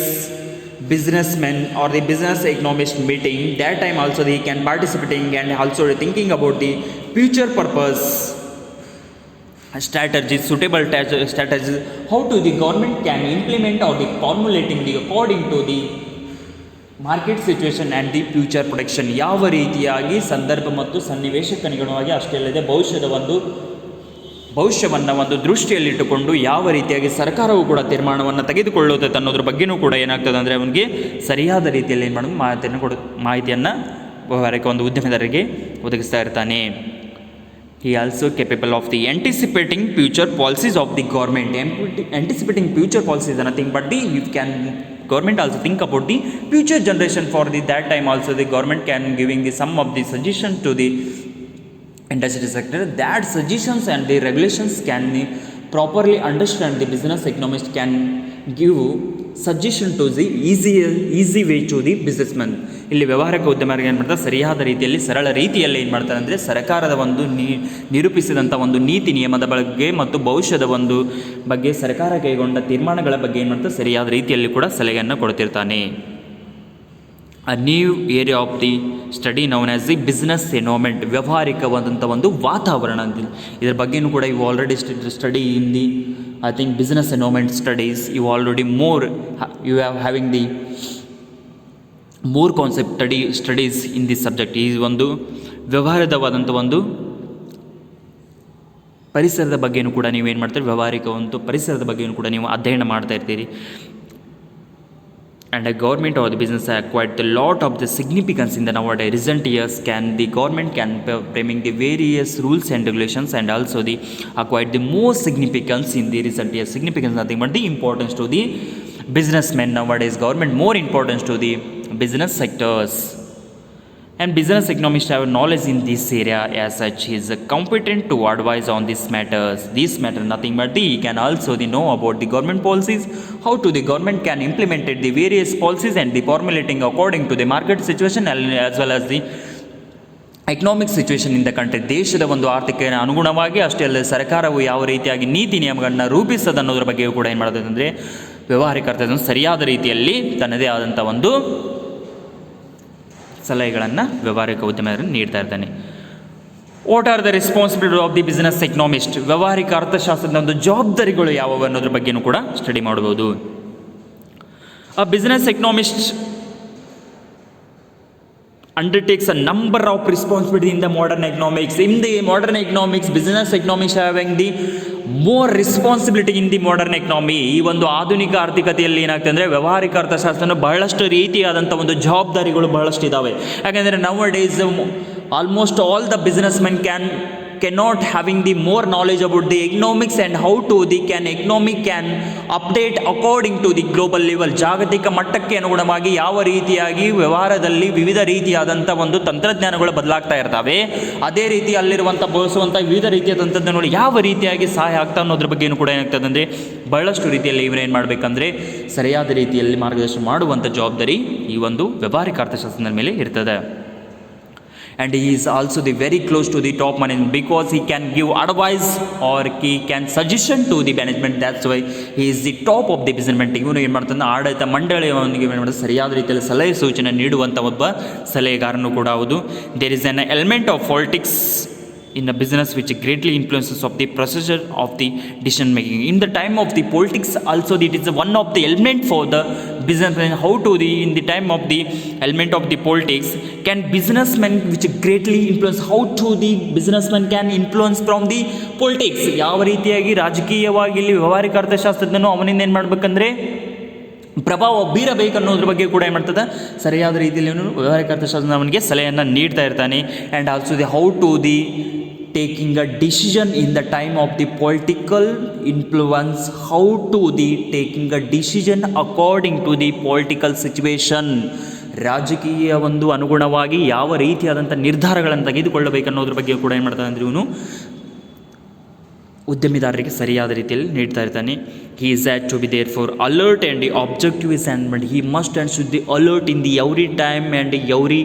businessmen or the business economist meeting. That time also he can participating and also thinking about the future purpose strategies, suitable strategies, how to the government can implement or the formulating the according to the market situation and the future production. ಯಾವ ರೀತಿಯಾಗಿ ಸಂದರ್ಭ ಮತ್ತು ಸನ್ನಿವೇಶಕ್ಕನುಗುಣವಾಗಿ ಅಷ್ಟೇ ಅಲ್ಲದೆ ಭವಿಷ್ಯವನ್ನು ಒಂದು ದೃಷ್ಟಿಯಲ್ಲಿಟ್ಟುಕೊಂಡು ಯಾವ ರೀತಿಯಾಗಿ ಸರ್ಕಾರವು ಕೂಡ ತೀರ್ಮಾನವನ್ನು ತೆಗೆದುಕೊಳ್ಳುತ್ತದೆ ಅನ್ನೋದ್ರ ಬಗ್ಗೆಯೂ ಕೂಡ ಏನಾಗ್ತದೆ ಅಂದರೆ ಅವನಿಗೆ ಸರಿಯಾದ ರೀತಿಯಲ್ಲಿ ಏನು ಮಾಡೋದು ಮಾಹಿತಿಯನ್ನು ವ್ಯವಹಾರಕ್ಕೆ ಒಂದು ಉದ್ಯಮಿದಾರರಿಗೆ ಒದಗಿಸ್ತಾ ಇರ್ತಾನೆ. He also capable of the anticipating future policies of the government. Anticipating future policies are nothing but government also think about the future generation. For that time also the government can giving the some of the suggestions to the industry sector. That suggestions and the regulations can properly understand. The business economist can give suggestion to the easy way to the businessman. ಇಲ್ಲಿ ವ್ಯವಹಾರಿಕ ಉದ್ಯಮರಿಗೆ ಏನು ಮಾಡ್ತಾರೆ ಸರಿಯಾದ ರೀತಿಯಲ್ಲಿ ಸರಳ ರೀತಿಯಲ್ಲಿ ಏನು ಮಾಡ್ತಾರೆ ಅಂದರೆ ಸರ್ಕಾರದ ಒಂದು ನಿರೂಪಿಸಿದಂಥ ಒಂದು ನೀತಿ ನಿಯಮದ ಬಗ್ಗೆ ಮತ್ತು ಭವಿಷ್ಯದ ಒಂದು ಬಗ್ಗೆ ಸರ್ಕಾರ ಕೈಗೊಂಡ ತೀರ್ಮಾನಗಳ ಬಗ್ಗೆ ಏನು ಮಾಡ್ತಾರೆ ಸರಿಯಾದ ರೀತಿಯಲ್ಲಿ ಕೂಡ ಸಲಹೆಯನ್ನು ಕೊಡ್ತಿರ್ತಾನೆ. A new area of the study known as the business environment. ವ್ಯವಹಾರಿಕವಾದಂಥ ಒಂದು ವಾತಾವರಣ ಅಂತ ಇದರ ಬಗ್ಗೆಯೂ ಕೂಡ ಇವು already study in the I think business environment studies, you already you have having the more concept studies in this subject. ಈ ಒಂದು ವ್ಯವಹಾರದವಾದಂಥ ಒಂದು ಪರಿಸರದ ಬಗ್ಗೆಯೂ ಕೂಡ ನೀವೇನು ಮಾಡ್ತೀರಿ ವ್ಯವಹಾರಿಕ ಒಂದು ಪರಿಸರದ ಬಗ್ಗೆಯೂ ಕೂಡ ನೀವು ಅಧ್ಯಯನ ಮಾಡ್ತಾ ಇರ್ತೀರಿ. And a government or the business acquired a lot of the significance in the nowadays recent years. The government can framing the various rules and regulations and also the acquired the more significance in the recent years. Significance nothing but the importance to the businessmen nowadays. Government more importance to the business sectors. And business economists have knowledge in this area as such. He is competent to advise on these matters. These matter nothing but he can also know about the government policies, how to the government can implement the various policies and the formulating according to the market situation as well as the economic situation in the country. ದೇಶದ ಒಂದು ಆರ್ಥಿಕ ಅನುಗುಣವಾಗಿ ಅಷ್ಟೇ ಅಲ್ಲದೆ ಸರ್ಕಾರವು ಯಾವ ರೀತಿಯಾಗಿ ನೀತಿ ನಿಯಮಗಳನ್ನು ರೂಪಿಸೋದು ಅನ್ನೋದ್ರ ಬಗ್ಗೆಯೂ ಕೂಡ ಏನು ಮಾಡೋದು ಅಂದರೆ ವ್ಯವಹಾರಿಕ ಅರ್ಥವನ್ನು ಸರಿಯಾದ ರೀತಿಯಲ್ಲಿ ತನ್ನದೇ ಆದಂಥ ಒಂದು ಸಲಹೆಗಳನ್ನು ವ್ಯವಹಾರಿಕ ಉದ್ಯಮದಲ್ಲಿ ನೀಡ್ತಾ ಇರ್ತಾನೆ. What are the responsibility of the business economist. ವ್ಯವಹಾರಿಕ ಅರ್ಥಶಾಸ್ತ್ರದ ಒಂದು ಜವಾಬ್ದಾರಿಗಳು ಯಾವುವು ಅನ್ನೋದ್ರ ಬಗ್ಗೆಯೂ ಕೂಡ ಸ್ಟಡಿ ಮಾಡ್ಬೋದು. ಅ business economist undertakes a number of responsibilities in the modern economics. In the modern economics, business economics having the more responsibility in the modern economy. ಈ ಒಂದು ಆಧುನಿಕ ಆರ್ಥಿಕತೆಯಲ್ಲಿ ಏನಾಗ್ತದೆ ಅಂದರೆ ವ್ಯವಹಾರಿಕ ಅರ್ಥಶಾಸ್ತ್ರನ ಬಹಳಷ್ಟು ರೀತಿಯಾದಂಥ ಒಂದು ಜವಾಬ್ದಾರಿಗಳು ಬಹಳಷ್ಟು ಇದ್ದಾವೆ. ಯಾಕೆಂದರೆ now days almost all the business men cannot having the more knowledge about the economics and how to the economic can update according to the global level. ಜಾಗತಿಕ ಮಟ್ಟಕ್ಕೆ ಅನುಗುಣವಾಗಿ ಯಾವ ರೀತಿಯಾಗಿ ವ್ಯವಹಾರದಲ್ಲಿ ವಿವಿಧ ರೀತಿಯಾದಂಥ ಒಂದು ತಂತ್ರಜ್ಞಾನಗಳು ಬದಲಾಗ್ತಾ ಇರ್ತವೆ, ಅದೇ ರೀತಿ ಅಲ್ಲಿರುವಂಥ ಬಳಸುವಂಥ ವಿವಿಧ ರೀತಿಯ ತಂತ್ರಜ್ಞಾನಗಳು ಯಾವ ರೀತಿಯಾಗಿ ಸಹಾಯ ಆಗ್ತಾ ಅನ್ನೋದ್ರ ಬಗ್ಗೆಯೂ ಕೂಡ ಏನಾಗ್ತದೆ ಅಂದರೆ ಬಹಳಷ್ಟು ರೀತಿಯಲ್ಲಿ ಇವರೇನು ಮಾಡಬೇಕಂದ್ರೆ ಸರಿಯಾದ ರೀತಿಯಲ್ಲಿ ಮಾರ್ಗದರ್ಶನ ಮಾಡುವಂಥ ಜವಾಬ್ದಾರಿ ಈ ಒಂದು ವ್ಯವಹಾರಿಕ ಅರ್ಥಶಾಸ್ತ್ರದ ಮೇಲೆ ಇರ್ತದೆ. And he is also the very close to the top management because he can give advice or he can suggestion to the management. That's why he is the top of the business. ಇವನು ಏನು ಮಾಡ್ತಾನೆ ಆಡಳಿತ ಮಂಡಳಿಯವನಿಗೆ ಏನು ಮಾಡ್ತಾರೆ ಸರಿಯಾದ ರೀತಿಯಲ್ಲಿ ಸಲಹೆ ಸೂಚನೆ ನೀಡುವಂಥ ಒಬ್ಬ ಸಲಹೆಗಾರನು ಕೂಡ ಹೌದು. There is an element of politics in a business which greatly influences of the procedure of the decision making. In the time of the politics also, it is one of the element for the businessman. How to the in the time of the element of the politics, can businessmen which greatly influence, how to the businessman can influence from the politics, ಯಾವ ರೀತಿಯಾಗಿ ರಾಜಕೀಯವಾಗಿ ಇಲ್ಲಿ ವ್ಯವಹಾರಿಕ ಅರ್ಥಶಾಸ್ತ್ರಜ್ಞನು ಅವನಿಂದ ಏನು ಮಾಡಬೇಕಂದ್ರೆ ಪ್ರಭಾವ ಬೀರಬೇಕನ್ನೋದ್ರ ಬಗ್ಗೆ ಕೂಡ ಏನು ಮಾಡ್ತದೆ, ಸರಿಯಾದ ರೀತಿಯಲ್ಲಿ ಅವನು ವ್ಯವಹಾರಿಕ ಅರ್ಥಶಾಸ್ತ್ರ ಅವನಿಗೆ ಸಲಹೆಯನ್ನು ನೀಡ್ತಾ ಇರ್ತಾನೆ. And also the how to the taking a decision in the time of the political influence, how to the taking a decision according to the political situation, ರಾಜಕೀಯ ಒಂದು ಅನುಗುಣವಾಗಿ ಯಾವ ರೀತಿಯಾದಂಥ ನಿರ್ಧಾರಗಳನ್ನು ತೆಗೆದುಕೊಳ್ಳಬೇಕನ್ನೋದ್ರ ಬಗ್ಗೆ ಕೂಡ ಏನು ಮಾಡ್ತಾನೆ ಅಂದರೆ ಇವನು ಉದ್ಯಮಿದಾರರಿಗೆ ಸರಿಯಾದ ರೀತಿಯಲ್ಲಿ ನೀಡ್ತಾ ಇರ್ತಾನೆ. He is had to be there for alert and the objective is and he must and should the alert in the every time and every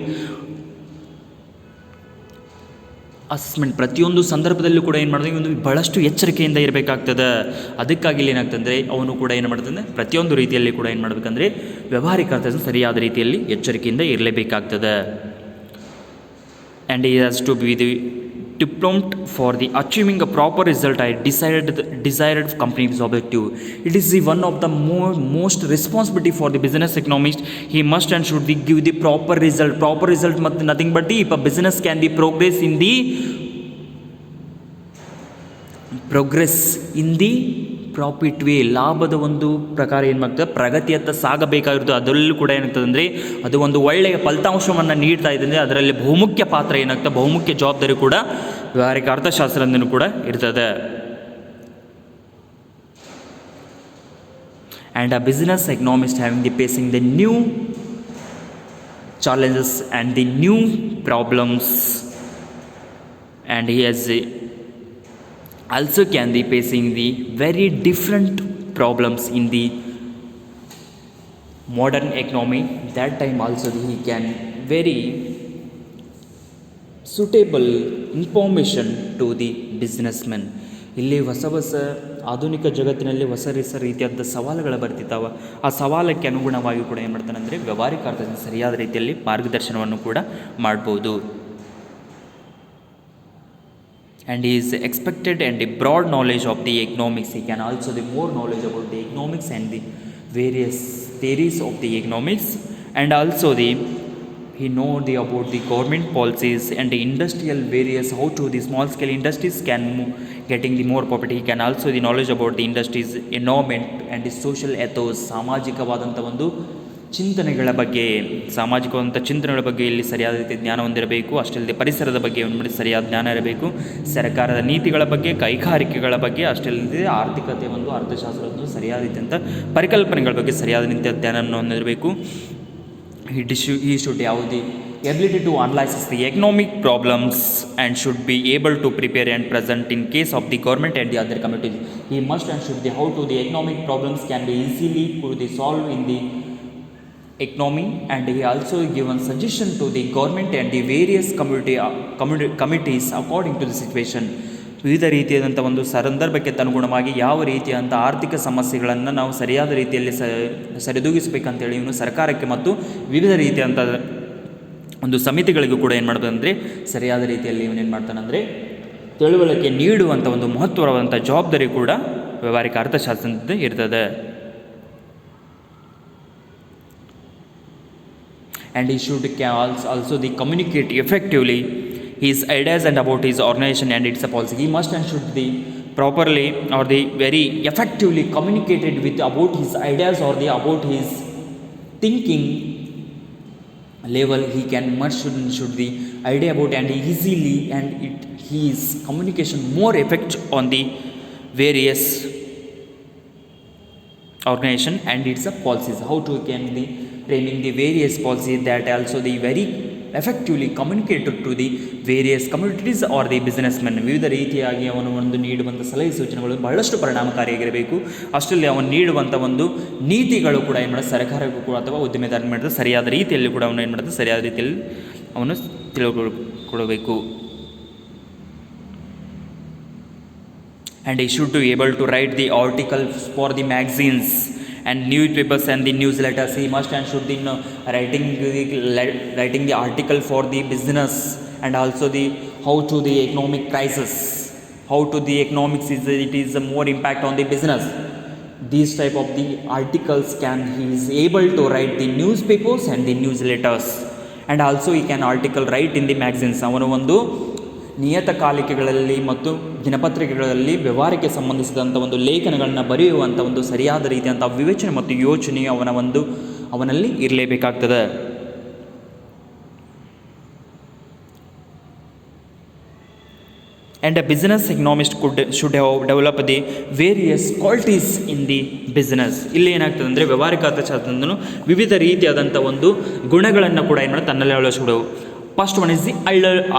assessment. ಪ್ರತಿಯೊಂದು ಸಂದರ್ಭದಲ್ಲೂ ಕೂಡ ಏನು ಮಾಡಿದ್ರೆ ಒಂದು ಬಹಳಷ್ಟು ಎಚ್ಚರಿಕೆಯಿಂದ ಇರಬೇಕಾಗ್ತದೆ. ಅದಕ್ಕಾಗಿ ಇಲ್ಲಿ ಏನಾಗ್ತಂದರೆ ಅವನು ಕೂಡ ಏನು ಮಾಡ್ತಂದರೆ ಪ್ರತಿಯೊಂದು ರೀತಿಯಲ್ಲಿ ಕೂಡ ಏನು ಮಾಡಬೇಕಂದ್ರೆ ವ್ಯವಹಾರಿಕ ಅರ್ಥದಲ್ಲಿ ಸರಿಯಾದ ರೀತಿಯಲ್ಲಿ ಎಚ್ಚರಿಕೆಯಿಂದ ಇರಲೇಬೇಕಾಗ್ತದೆ. And he has to be the diplomat for the achieving a proper result I desired company's objective. It is the one of the most responsibility for the business economist. He must and should be give the proper result. Proper result nothing but if a business can be progress in the profit way, ಲಾಭದ ಒಂದು ಪ್ರಕಾರ ಏನು ಮಾಡ್ತದೆ ಪ್ರಗತಿಯತ್ತ ಸಾಗಬೇಕಾಗಿರೋದು. ಅದರಲ್ಲೂ ಕೂಡ ಏನಾಗ್ತದೆ ಅಂದರೆ ಅದು ಒಂದು ಒಳ್ಳೆಯ ಫಲಿತಾಂಶವನ್ನು ನೀಡ್ತಾ ಇದೆ ಅಂದರೆ ಅದರಲ್ಲಿ ಬಹುಮುಖ್ಯ ಪಾತ್ರ ಏನಾಗ್ತದೆ, ಬಹುಮುಖ್ಯ ಜವಾಬ್ದಾರಿ ಕೂಡ ವ್ಯವಹಾರಿಕ ಅರ್ಥಶಾಸ್ತ್ರದಿಂದನೂ ಕೂಡ ಇರ್ತದೆ. And a business economist having the facing the new challenges and the new problems and he has also can be facing the very different problems in the modern economy. That time also he can very suitable information to the businessman. ಇಲ್ಲಿ ಹೊಸ ಆಧುನಿಕ ಜಗತ್ತಿನಲ್ಲಿ ಹೊಸ ರೀತಿಯಾದ ಸವಾಲುಗಳು ಬರ್ತಿದ್ದಾವೆ. ಆ ಸವಾಲಕ್ಕೆ ಅನುಗುಣವಾಗಿ ಕೂಡ ಏನು ಮಾಡ್ತಾನೆ ಅಂದರೆ ವ್ಯವಹಾರಿಕ ಅರ್ಥದಿಂದ ಸರಿಯಾದ ರೀತಿಯಲ್ಲಿ ಮಾರ್ಗದರ್ಶನವನ್ನು ಕೂಡ ಮಾಡ್ಬೋದು. And he is expected and a broad knowledge of the economics. He can also the more knowledge about the economics and the various theories of the economics, and also he know about the government policies and the industrial various, how to the small scale industries can getting the more property. He can also the knowledge about the industries environment and the social ethos, ಸಾಮಾಜಿಕವಾದಂಥ ಒಂದು ಚಿಂತನೆಗಳ ಬಗ್ಗೆ, ಸಾಮಾಜಿಕವಾದಂಥ ಚಿಂತನೆಗಳ ಬಗ್ಗೆ ಇಲ್ಲಿ ಸರಿಯಾದ ರೀತಿಯ ಜ್ಞಾನ ಹೊಂದಿರಬೇಕು. ಅಷ್ಟಲ್ಲದೆ ಪರಿಸರದ ಬಗ್ಗೆ ಒಂದು ಸರಿಯಾದ ಜ್ಞಾನ ಇರಬೇಕು. ಸರ್ಕಾರದ ನೀತಿಗಳ ಬಗ್ಗೆ, ಕೈಗಾರಿಕೆಗಳ ಬಗ್ಗೆ, ಅಷ್ಟಲ್ಲದೆ ಆರ್ಥಿಕತೆ ಒಂದು ಅರ್ಥಶಾಸ್ತ್ರದ ಸರಿಯಾದ ರೀತಿಯಂಥ ಪರಿಕಲ್ಪನೆಗಳ ಬಗ್ಗೆ ಸರಿಯಾದ ರೀತಿಯ ಜ್ಞಾನವನ್ನು ಹೊಂದಿರಬೇಕು. he should have the ability to analyze the economic problems and should be able to prepare and present in case of the government and the other committees. He must and should be how to the economic problems can be easily could be solved in the economy, and he also given suggestion to the government and the various committees according to the situation. ವಿವಿಧ ರೀತಿಯಾದಂಥ ಒಂದು ಸಂದರ್ಭಕ್ಕೆ ಅನುಗುಣವಾಗಿ ಯಾವ ರೀತಿಯಾದಂಥ ಆರ್ಥಿಕ ಸಮಸ್ಯೆಗಳನ್ನು ನಾವು ಸರಿಯಾದ ರೀತಿಯಲ್ಲಿ ಸರಿದೂಗಿಸಬೇಕಂತೇಳಿ ಇವನು ಸರ್ಕಾರಕ್ಕೆ ಮತ್ತು ವಿವಿಧ ರೀತಿಯಾದಂಥ ಒಂದು ಸಮಿತಿಗಳಿಗೂ ಕೂಡ ಏನು ಮಾಡ್ತಾನೆ ಅಂದರೆ ಸರಿಯಾದ ರೀತಿಯಲ್ಲಿ ಇವನೇನು ಮಾಡ್ತಾನಂದರೆ ತಿಳುವಳಿಕೆ ನೀಡುವಂಥ ಒಂದು ಮಹತ್ವವಾದಂಥ ಜವಾಬ್ದಾರಿ ಕೂಡ ವ್ಯವಹಾರಿಕ ಅರ್ಥಶಾಸ್ತ್ರದಿಂದ ಇರ್ತದೆ. And he should also communicate effectively his ideas and about his organization and its policy. He must and should be properly or the very effectively communicated with about his ideas or the about his thinking level. He can much should the idea about and easily and his communication more effect on the various organization and its policies. How to can the framing the various policies that also the very effectively communicated to the various communities or the businessmen. ವಿವಿಧ ರೀತಿಯಾಗಿ ಅವನು ಒಂದು ನೀಡುವಂಥ ಸಲಹೆ ಸೂಚನೆಗಳು ಬಹಳಷ್ಟು ಪರಿಣಾಮಕಾರಿಯಾಗಿರಬೇಕು. ಅಷ್ಟರಲ್ಲಿ ಅವನು ನೀಡುವಂಥ ಒಂದು ನೀತಿಗಳು ಕೂಡ ಏನು ಮಾಡೋದು ಸರ್ಕಾರಕ್ಕೂ ಕೂಡ ಅಥವಾ ಉದ್ಯಮಿದಾರ ಮಾಡಿದ್ರೆ ಸರಿಯಾದ ರೀತಿಯಲ್ಲಿ ಕೂಡ ಅವನು ಏನು ಮಾಡೋದು ಸರಿಯಾದ ರೀತಿಯಲ್ಲಿ ಅವನು ತಿಳಿದುಕೊಡಬೇಕು. And he should be able to write the articles for the magazines and newspapers and the newsletters. He must and should be writing the article for the business and also the how to the economic crisis, how to the economics it is a more impact on the business. These type of the articles he is able to write the newspapers and the newsletters, and also he can article write in the magazines. ಅವನು ಒಂದು ನಿಯತಕಾಲಿಕೆಗಳಲ್ಲಿ ಮತ್ತು ದಿನಪತ್ರಿಕೆಗಳಲ್ಲಿ ವ್ಯವಹಾರಕ್ಕೆ ಸಂಬಂಧಿಸಿದಂಥ ಒಂದು ಲೇಖನಗಳನ್ನು ಬರೆಯುವಂಥ ಒಂದು ಸರಿಯಾದ ರೀತಿಯಂಥ ವಿವೇಚನೆ ಮತ್ತು ಯೋಚನೆಯು ಅವನಲ್ಲಿ ಇರಲೇಬೇಕಾಗ್ತದೆ. And a business economist should have developed the various qualities in the business. ಇಲ್ಲಿ ಏನಾಗ್ತದೆ ಅಂದರೆ ವ್ಯವಹಾರಿಕ ಅರ್ಥಶಾಸ್ತ್ರದಿಂದಲೂ ವಿವಿಧ ರೀತಿಯಾದಂಥ ಒಂದು ಗುಣಗಳನ್ನು ಕೂಡ ಏನು ಮಾಡಿ ತನ್ನಲ್ಲಿ ಅಳವಡಿಸಿಬಿಡವು. First one is the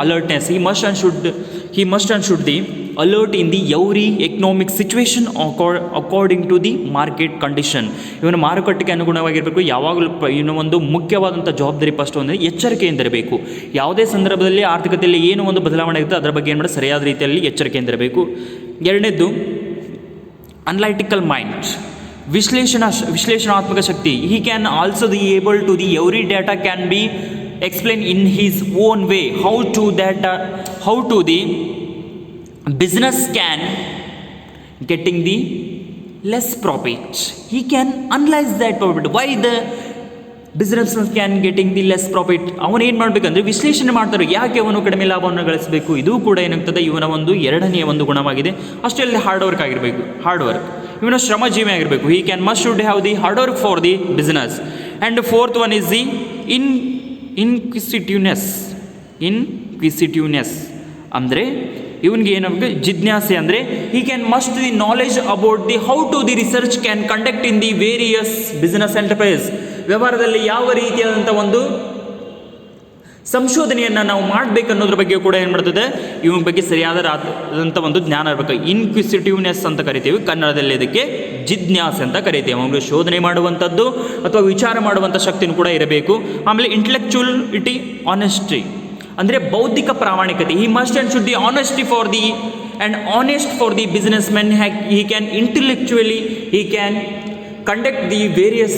alertness. He must and should the alert in the every economic situation according to the market condition. ಇವನು ಮಾರುಕಟ್ಟೆಗೆ ಅನುಗುಣವಾಗಿರಬೇಕು. ಯಾವಾಗಲೂ ಒಂದು ಮುಖ್ಯವಾದಂಥ ಜವಾಬ್ದಾರಿ ಫಸ್ಟ್ ಅಂದರೆ ಎಚ್ಚರಿಕೆಯಿಂದಿರಬೇಕು. ಯಾವುದೇ ಸಂದರ್ಭದಲ್ಲಿ ಆರ್ಥಿಕತೆಯಲ್ಲಿ ಏನು ಒಂದು ಬದಲಾವಣೆ ಇರುತ್ತೆ ಅದರ ಬಗ್ಗೆ ಏನು ಮಾಡಿ ಸರಿಯಾದ ರೀತಿಯಲ್ಲಿ ಎಚ್ಚರಿಕೆಯಿಂದಿರಬೇಕು. ಎರಡನೇದು ಅನಲೈಟಿಕಲ್ ಮೈಂಡ್, ವಿಶ್ಲೇಷಣಾತ್ಮಕ ಶಕ್ತಿ. He can also the able to the every data can be explain in his own way how to the business can getting the less profit. He can analyze that profit, why the business can getting the less profit. ಅವನು ಏನು ಮಾಡಬೇಕಂದ್ರೆ ವಿಶ್ಲೇಷಣೆ ಮಾಡ್ತಾರೆ, ಯಾಕೆ ಅವನು ಕಡಿಮೆ ಲಾಭವನ್ನು ಗಳಿಸಬೇಕು. ಇದು ಕೂಡ ಏನಾಗ್ತದೆ ಇವನ ಒಂದು ಎರಡನೆಯ ಒಂದು ಗುಣವಾಗಿದೆ. ಅಷ್ಟೇ ಅಲ್ಲದೆ ಹಾರ್ಡ್ ವರ್ಕ್ ಆಗಿರಬೇಕು. ಇವನ ಶ್ರಮಜೀವಿ ಆಗಿರಬೇಕು. He can must should have the hard work for the business. And fourth one is the inquisitiveness ಅಂದರೆ ಇವನಿಗೆ ಏನಾಗಬೇಕು ಜಿಜ್ಞಾಸೆ. ಅಂದರೆ he can must the knowledge about the how to the research can conduct in the various business enterprise. ವ್ಯವಹಾರದಲ್ಲಿ ಯಾವ ರೀತಿಯಾದಂಥ ಒಂದು ಸಂಶೋಧನೆಯನ್ನು ನಾವು ಮಾಡಬೇಕು ಅನ್ನೋದ್ರ ಬಗ್ಗೆ ಕೂಡ ಏನು ಮಾಡ್ತದೆ ಇವನ ಬಗ್ಗೆ ಸರಿಯಾದಂಥ ಒಂದು ಜ್ಞಾನ ಇರಬೇಕು. ಇನ್ಕ್ವಿಸಿಟಿವ್ನೆಸ್ ಅಂತ ಕರಿತೀವಿ ಕನ್ನಡದಲ್ಲಿ, ಇದಕ್ಕೆ ಜಿಜ್ಞಾಸೆ ಅಂತ ಕರಿತೀವಿ. ಅವನಿಗೆ ಶೋಧನೆ ಮಾಡುವಂಥದ್ದು ಅಥವಾ ವಿಚಾರ ಮಾಡುವಂಥ ಶಕ್ತಿನೂ ಕೂಡ ಇರಬೇಕು. ಆಮೇಲೆ ಇಂಟೆಲೆಕ್ಚುಯಲಿಟಿ, ಆನೆಸ್ಟಿ ಅಂದರೆ ಬೌದ್ಧಿಕ ಪ್ರಾಮಾಣಿಕತೆ. ಹಿ must and should the honesty for the and honest for the business men. He can intellectually he can conduct the various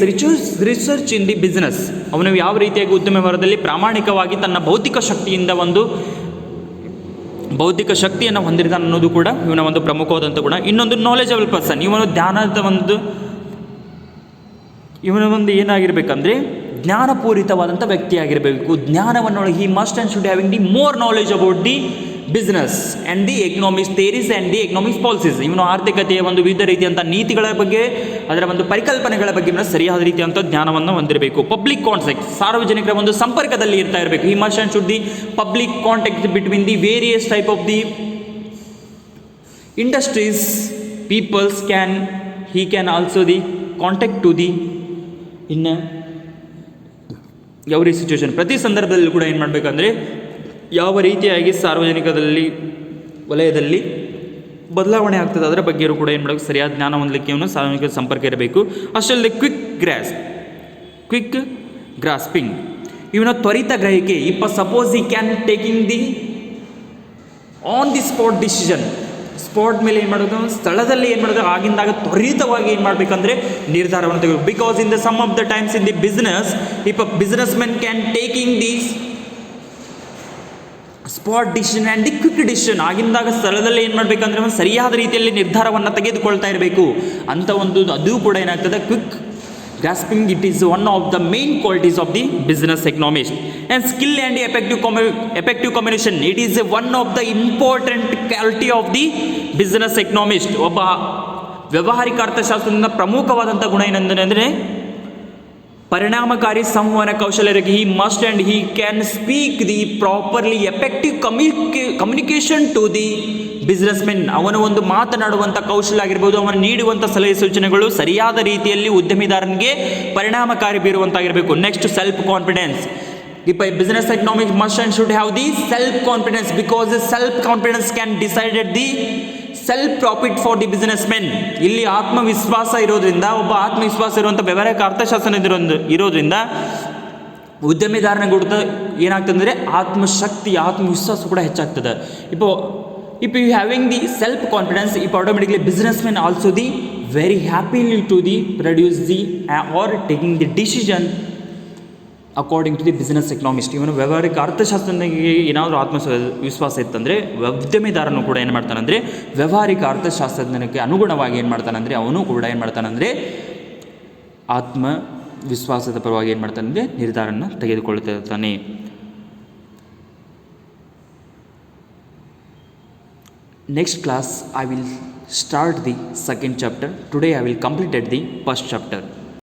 research in the business. ಅವನು ಯಾವ ರೀತಿಯಾಗಿ ಉದ್ಯಮ ವ್ಯವಹಾರದಲ್ಲಿ ಪ್ರಾಮಾಣಿಕವಾಗಿ ತನ್ನ ಬೌದ್ಧಿಕ ಶಕ್ತಿಯನ್ನು ಹೊಂದಿರ್ತಾನೆ ಅನ್ನೋದು ಕೂಡ ಇವನ ಒಂದು ಪ್ರಮುಖವಾದಂಥ ಗುಣ. ಇನ್ನೊಂದು ನಾಲೆಜಬಲ್ ಪರ್ಸನ್. ಇವನ ಒಂದು ಏನಾಗಿರ್ಬೇಕಂದ್ರೆ ಜ್ಞಾನಪೂರಿತವಾದಂಥ ವ್ಯಕ್ತಿಯಾಗಿರಬೇಕು. ಜ್ಞಾನವನ್ನು ಹಿ must and should having the more knowledge about the business and the economics theories and the economics policies. ಇವನು ಆರ್ಥಿಕತೆಯ ಒಂದು ವಿವಿಧ ರೀತಿಯಂಥ ನೀತಿಗಳ ಬಗ್ಗೆ, ಅದರ ಒಂದು ಪರಿಕಲ್ಪನೆಗಳ ಬಗ್ಗೆ ಸರಿಯಾದ ರೀತಿಯಂಥ ಜ್ಞಾನವನ್ನು ಹೊಂದಿರಬೇಕು. ಪಬ್ಲಿಕ್ ಕಾಂಟ್ಯಾಕ್ಟ್, ಸಾರ್ವಜನಿಕರ ಒಂದು ಸಂಪರ್ಕದಲ್ಲಿ ಇರ್ತಾ ಇರಬೇಕು. He must and should the public contact between the various type of the industries peoples he can also the contact to the in every situation. ಪ್ರತಿ ಸಂದರ್ಭದಲ್ಲಿ ಕೂಡ ಏನು ಮಾಡಬೇಕಂದ್ರೆ ಯಾವ ರೀತಿಯಾಗಿ ಸಾರ್ವಜನಿಕದಲ್ಲಿ ವಲಯದಲ್ಲಿ ಬದಲಾವಣೆ ಆಗ್ತದೆ ಅದರ ಬಗ್ಗೆ ಕೂಡ ಏನು ಮಾಡಬೇಕು ಸರಿಯಾದ ಜ್ಞಾನ ಹೊಂದಲಿಕ್ಕೆ ಇವನು ಸಾರ್ವಜನಿಕ ಸಂಪರ್ಕ ಇರಬೇಕು. ಅಷ್ಟಲ್ಲದೆ ಕ್ವಿಕ್ ಗ್ರಾಸ್ಪಿಂಗ್ ಇವನ ತ್ವರಿತ ಗ್ರಹಿಕೆ. ಸಪೋಸ್ ಈ can taking the on the spot decision. Spot ಮೇಲೆ ಏನು ಮಾಡೋದು, ಸ್ಥಳದಲ್ಲಿ ಏನು ಮಾಡೋದು, ಆಗಿಂದಾಗ ತ್ವರಿತವಾಗಿ ಏನು ಮಾಡಬೇಕಂದ್ರೆ ನಿರ್ಧಾರವನ್ನು ತೆಗೆದು. Because in the some of the times in the business business men can taking these spot decision and the quick decision. ಆಗಿಂದಾಗ ಸ್ಥಳದಲ್ಲಿ ಏನು ಮಾಡಬೇಕಂದ್ರೆ ಒಂದು ಸರಿಯಾದ ರೀತಿಯಲ್ಲಿ ನಿರ್ಧಾರವನ್ನು ತೆಗೆದುಕೊಳ್ತಾ ಇರಬೇಕು ಅಂತ ಒಂದು ಅದು ಕೂಡ ಏನಾಗ್ತದೆ quick grasping. It is one of the main qualities of the business economist. And skill and effective communication it is one of the important quality of the business economist. ಒಬ್ಬ ವ್ಯವಹಾರಿಕ ಅರ್ಥಶಾಸ್ತ್ರದಿಂದ ಪ್ರಮುಖವಾದಂಥ ಗುಣ ಏನೆಂದರೆ ಪರಿಣಾಮಕಾರಿ ಸಂವಹನ ಕೌಶಲ್ಯ. He must and he can speak the properly effective communication to the business men. ಅವನ ಒಂದು ಮಾತನಾಡುವಂಥ ಕೌಶಲ್ಯ ಆಗಿರ್ಬೋದು, ಅವನು ನೀಡುವಂಥ ಸಲಹೆ ಸೂಚನೆಗಳು ಸರಿಯಾದ ರೀತಿಯಲ್ಲಿ ಉದ್ಯಮಿದಾರನಿಗೆ ಪರಿಣಾಮಕಾರಿ ಬೀರುವಂತಾಗಿರಬೇಕು. Next self confidence. The business economics must and should have the self-confidence, because the self-confidence can decide the self-profit for the businessmen. ಇಲ್ಲಿ ಆತ್ಮವಿಶ್ವಾಸ ಇರೋದ್ರಿಂದ, ಒಬ್ಬ ಆತ್ಮವಿಶ್ವಾಸ ಇರುವಂಥ ವ್ಯವಹಾರಿಕ ಅರ್ಥಶಾಸ್ತ್ರ ಇರೋದ್ರಿಂದ ಉದ್ಯಮಿದಾರನ ಗುರುತ ಏನಾಗ್ತದೆ ಆತ್ಮಶಕ್ತಿ, ಆತ್ಮವಿಶ್ವಾಸ ಕೂಡ ಹೆಚ್ಚಾಗ್ತದೆ. if you having the self-confidence, automatically businessmen also the very happily to the produce the or taking the decision according to the business economist. ಇವನು ವ್ಯವಹಾರಿಕ ಅರ್ಥಶಾಸ್ತ್ರನಿಗೆ ಏನಾದರೂ ವಿಶ್ವಾಸ ಇತ್ತಂದರೆ ಉದ್ಯಮಿದಾರನು ಕೂಡ ಏನು ಮಾಡ್ತಾನಂದರೆ ವ್ಯವಹಾರಿಕ ಅರ್ಥಶಾಸ್ತ್ರಜ್ಞನಿಗೆ ಅನುಗುಣವಾಗಿ ಏನು ಮಾಡ್ತಾನಂದರೆ ಅವನು ಕೂಡ ಏನು ಮಾಡ್ತಾನಂದರೆ ಆತ್ಮವಿಶ್ವಾಸದ ಪರವಾಗಿ ಏನು ಮಾಡ್ತಾನಂದರೆ ನಿರ್ಧಾರನ ತೆಗೆದುಕೊಳ್ಳುತ್ತಿರ್ತಾನೆ. Next class I will start the second chapter. Today I will completed the first chapter.